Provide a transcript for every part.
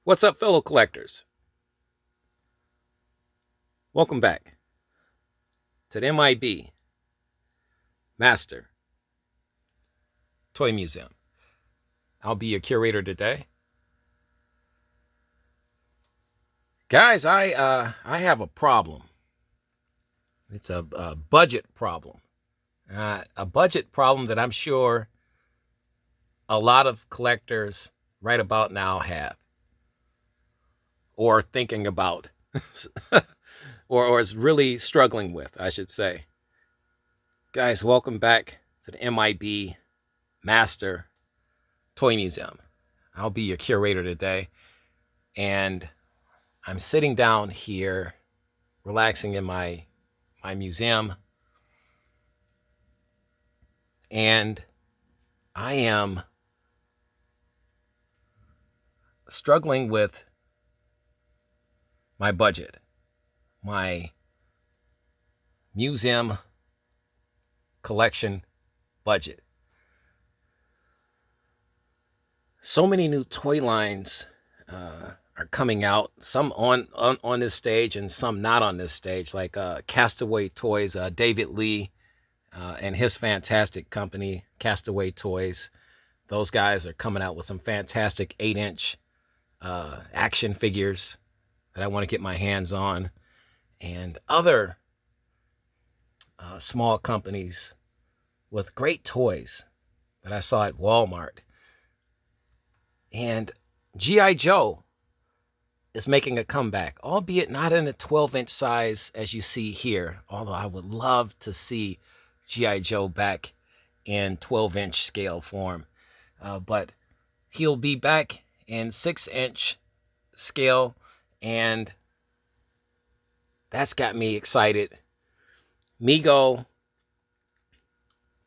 What's up, fellow collectors? Welcome back to the M.I.B. Master Toy Museum. I'll be your curator today. Guys, I have a problem. It's a budget problem. A budget problem that I'm sure a lot of collectors right about now have, or thinking about, or is really struggling with, I should say. Guys, welcome back to the M.I.B. Master Toy Museum. I'll be your curator today, and I'm sitting down here, relaxing in my museum, and I am struggling with my budget, my museum collection budget. So many new toy lines are coming out, some on this stage and some not on this stage, like Castaway Toys, David Lee and his fantastic company, Castaway Toys. Those guys are coming out with some fantastic 8-inch action figures that I want to get my hands on, and other small companies with great toys that I saw at Walmart. And G.I. Joe is making a comeback, albeit not in a 12-inch size as you see here, although I would love to see G.I. Joe back in 12-inch scale form. But he'll be back in 6-inch scale, and that's got me excited. Mego,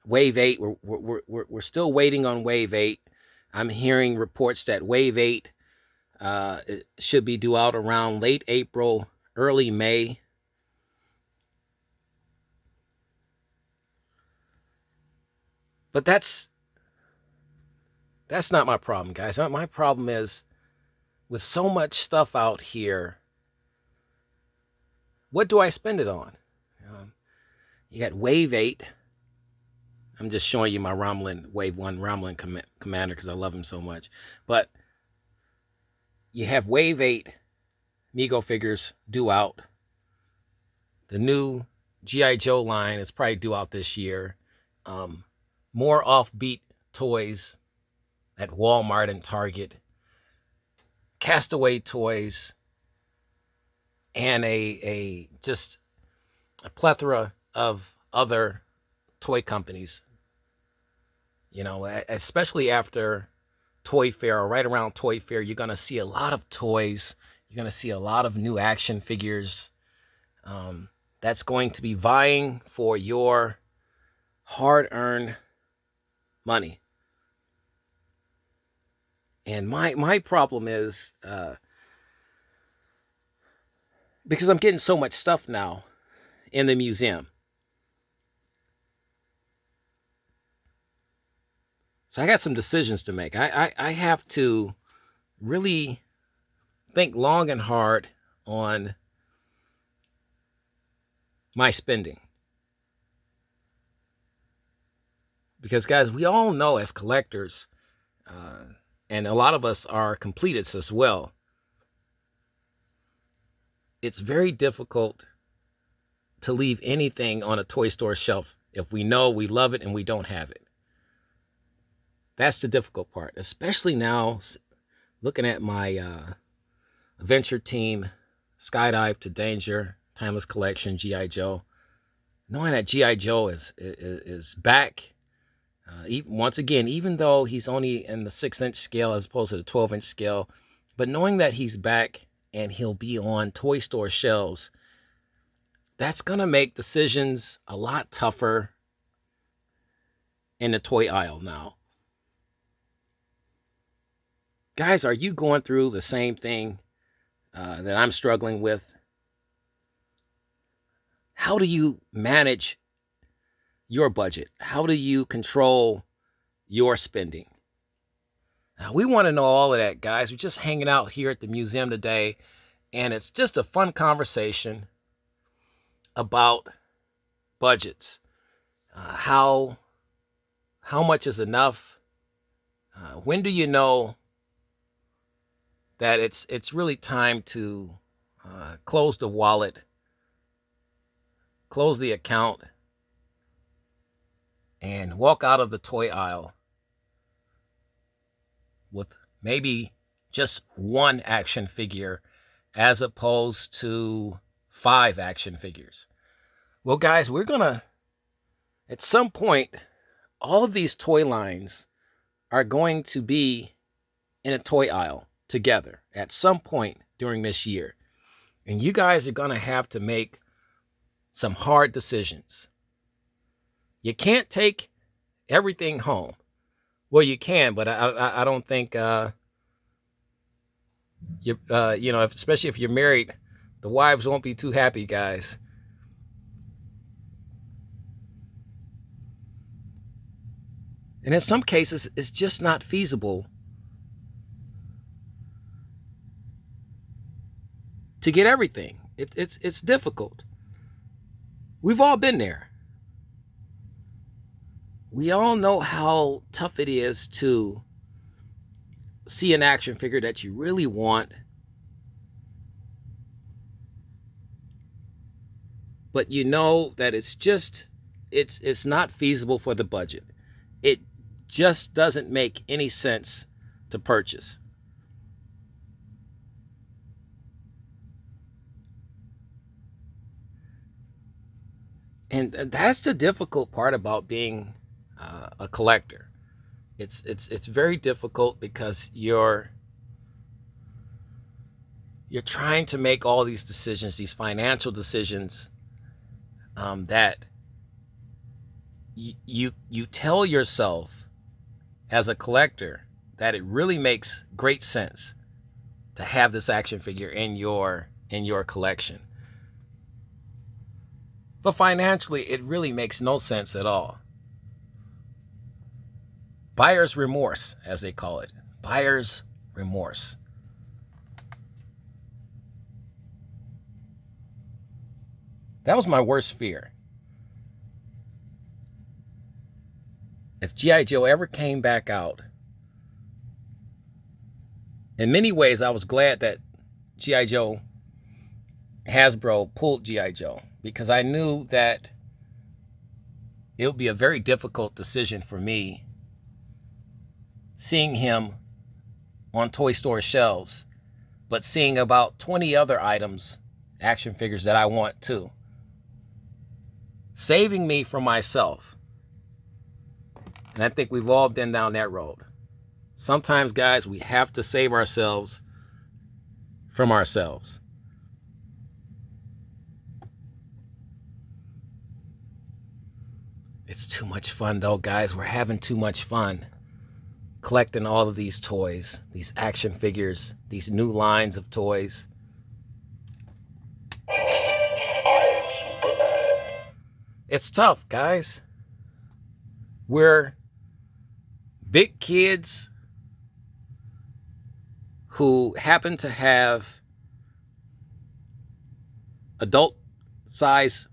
Wave 8, we're still waiting on Wave 8. I'm hearing reports that Wave 8 it should be due out around late April, early May. But that's not my problem, guys. My problem is, with so much stuff out here, what do I spend it on? You got Wave 8. I'm just showing you my Wave 1 Romulin Commander because I love him so much. But you have Wave 8 Mego figures due out. The new G.I. Joe line is probably due out this year. More offbeat toys at Walmart and Target. Castaway Toys. And just a plethora of other toy companies. You know, especially after Toy Fair, or right around Toy Fair, you're going to see a lot of toys. You're going to see a lot of new action figures. That's going to be vying for your hard-earned money. And my problem is, because I'm getting so much stuff now in the museum. So I got some decisions to make. I have to really think long and hard on my spending. Because, guys, we all know as collectors, and a lot of us are completists as well, it's very difficult to leave anything on a toy store shelf if we know we love it and we don't have it. That's the difficult part, especially now looking at my adventure team, Skydive to Danger, Timeless Collection, G.I. Joe. Knowing that G.I. Joe is back, once again, even though he's only in the 6-inch scale as opposed to the 12-inch scale, but knowing that he's back and he'll be on toy store shelves, that's going to make decisions a lot tougher in the toy aisle now. Guys, are you going through the same thing that I'm struggling with? How do you manage your budget? How do you control your spending? Now, we want to know all of that, guys. We're just hanging out here at the museum today, and it's just a fun conversation about budgets. How much is enough? When do you know that it's really time to close the wallet, close the account, and walk out of the toy aisle with maybe just one action figure as opposed to 5 action figures? Well, guys, we're gonna, at some point, all of these toy lines are going to be in a toy aisle together at some point during this year. And you guys are going to have to make some hard decisions. You can't take everything home. Well, you can, but I don't think especially if you're married, the wives won't be too happy, guys. And in some cases, it's just not feasible to get everything. It's difficult. We've all been there. We all know how tough it is to see an action figure that you really want, but you know that it's not feasible for the budget. It just doesn't make any sense to purchase. And that's the difficult part about being a collector. It's very difficult because you're trying to make all these decisions, these financial decisions, that you tell yourself as a collector that it really makes great sense to have this action figure in your collection. But financially, it really makes no sense at all. Buyer's remorse, as they call it. Buyer's remorse. That was my worst fear. If G.I. Joe ever came back out, in many ways, I was glad that G.I. Joe, Hasbro pulled G.I. Joe, because I knew that it would be a very difficult decision for me seeing him on toy store shelves, but seeing about 20 other items, action figures that I want too, saving me from myself. And I think we've all been down that road. Sometimes, guys, we have to save ourselves from ourselves. It's too much fun, though, guys. We're having too much fun collecting all of these toys, these action figures, these new lines of toys. It's tough, guys. We're big kids who happen to have adult size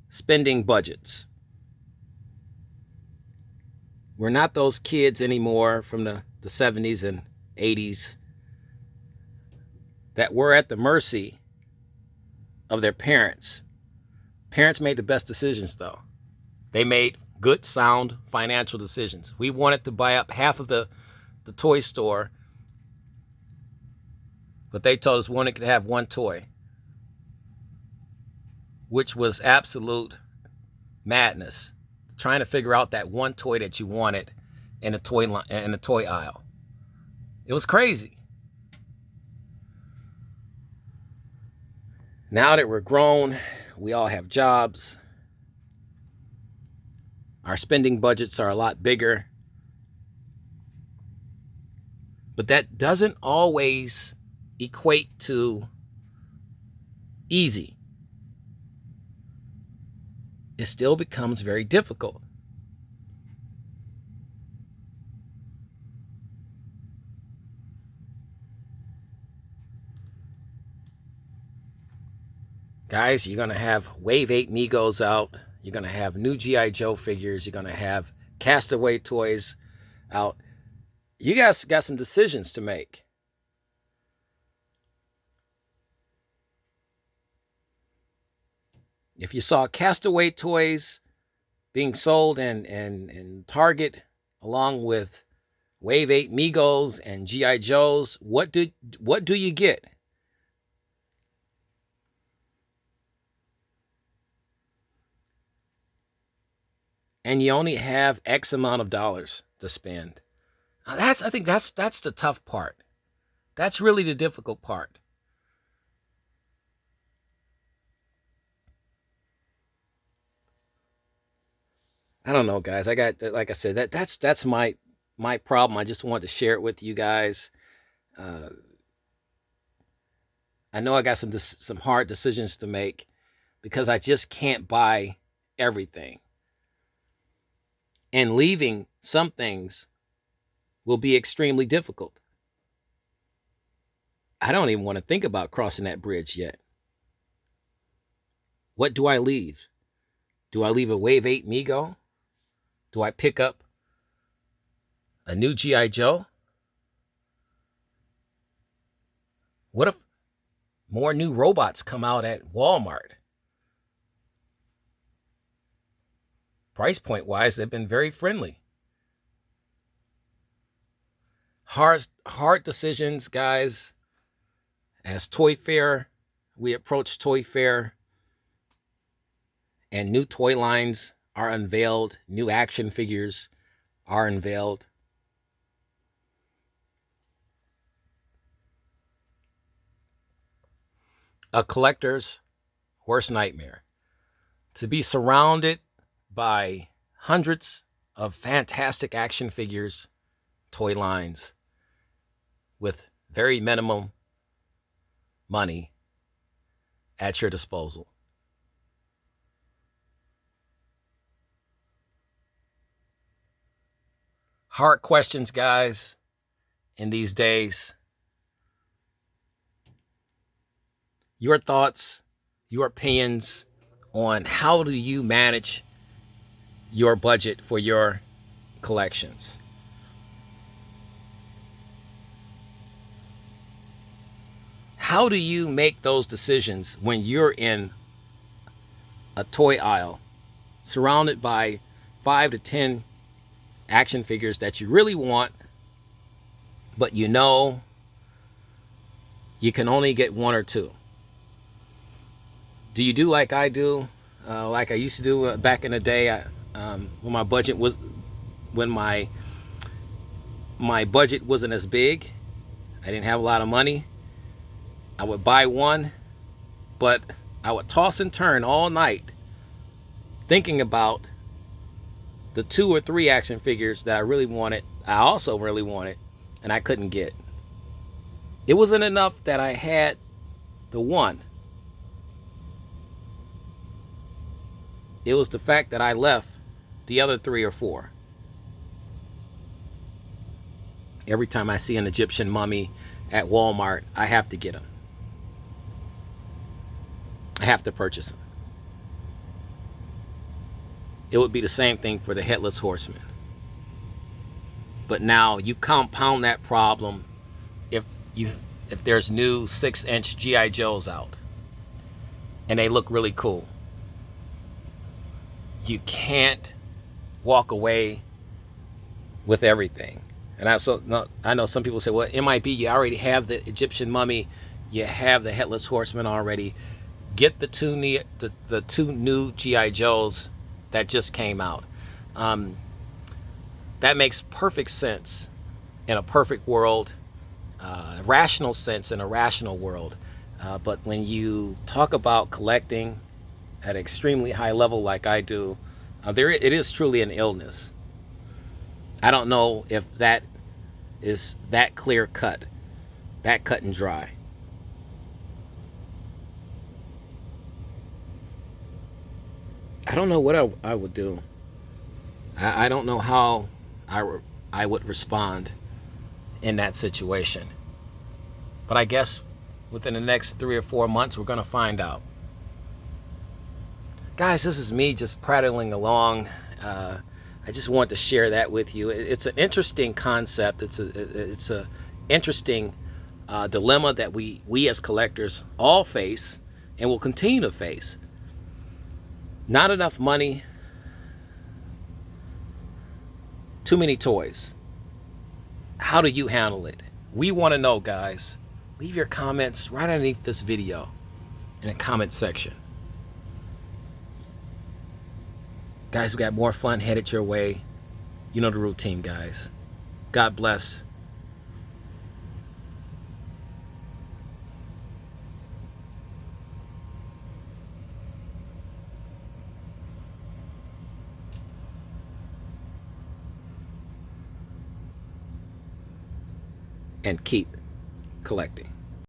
spending budgets. We're not those kids anymore from the 70s and 80s that were at the mercy of their parents. Parents made the best decisions, though. They made good, sound financial decisions. We wanted to buy up half of the toy store, but they told us one could have one toy, which was absolute madness. Trying to figure out that one toy that you wanted in a toy aisle. It was crazy. Now that we're grown, we all have jobs. Our spending budgets are a lot bigger. But that doesn't always equate to easy. It still becomes very difficult. Guys, you're going to have Wave 8 Migos out. You're going to have new G.I. Joe figures. You're going to have Castaway toys out. You guys got some decisions to make. If you saw Castaway toys being sold in Target along with Wave 8 Migos and G.I. Joes, what do you get? And you only have X amount of dollars to spend. Now I think that's the tough part. That's really the difficult part. I don't know, guys. I got, like I said, that's my problem. I just wanted to share it with you guys. Uh, I know I got some hard decisions to make because I just can't buy everything. And leaving some things will be extremely difficult. I don't even want to think about crossing that bridge yet. What do I leave? Do I leave a Wave 8 Migo? Do I pick up a new G.I. Joe? What if more new robots come out at Walmart? Price point wise, they've been very friendly. Hard decisions, guys. As Toy Fair, we approach Toy Fair and new toy lines are unveiled, new action figures are unveiled. A collector's worst nightmare. To be surrounded by hundreds of fantastic action figures, toy lines, with very minimum money at your disposal. Hard questions, guys, in these days. Your thoughts, your opinions on how do you manage your budget for your collections. How do you make those decisions when you're in a toy aisle surrounded by 5 to 10 action figures that you really want, but you know you can only get one or two? Do you do like I do, like I used to do back in the day, when my budget was, when my budget wasn't as big, I didn't have a lot of money. I would buy one, but I would toss and turn all night thinking about the 2 or 3 action figures that I really wanted, I also really wanted, and I couldn't get. It wasn't enough that I had the one. It was the fact that I left the other 3 or 4. Every time I see an Egyptian mummy at Walmart, I have to get them. I have to purchase them. It would be the same thing for the Headless Horseman. But now you compound that problem if there's new 6-inch G.I. Joes out and they look really cool. You can't walk away with everything. And I know some people say, well, M.I.B, you already have the Egyptian mummy, you have the Headless Horseman already. Get the two new G.I. Joes that just came out. That makes perfect sense in a perfect world, rational sense in a rational world. But when you talk about collecting at an extremely high level like I do, it is truly an illness. I don't know if that is that clear cut, that cut and dry. I don't know what I would do. I don't know how I would respond in that situation. But I guess within the next 3 or 4 months, we're going to find out. Guys, this is me just prattling along. I just want to share that with you. It's an interesting concept. It's a interesting dilemma that we as collectors all face and will continue to face. Not enough money, too many toys. How do you handle it? We want to know, guys. Leave your comments right underneath this video in the comment section. Guys, we got more fun headed your way. You know the routine, guys. God bless. And keep collecting.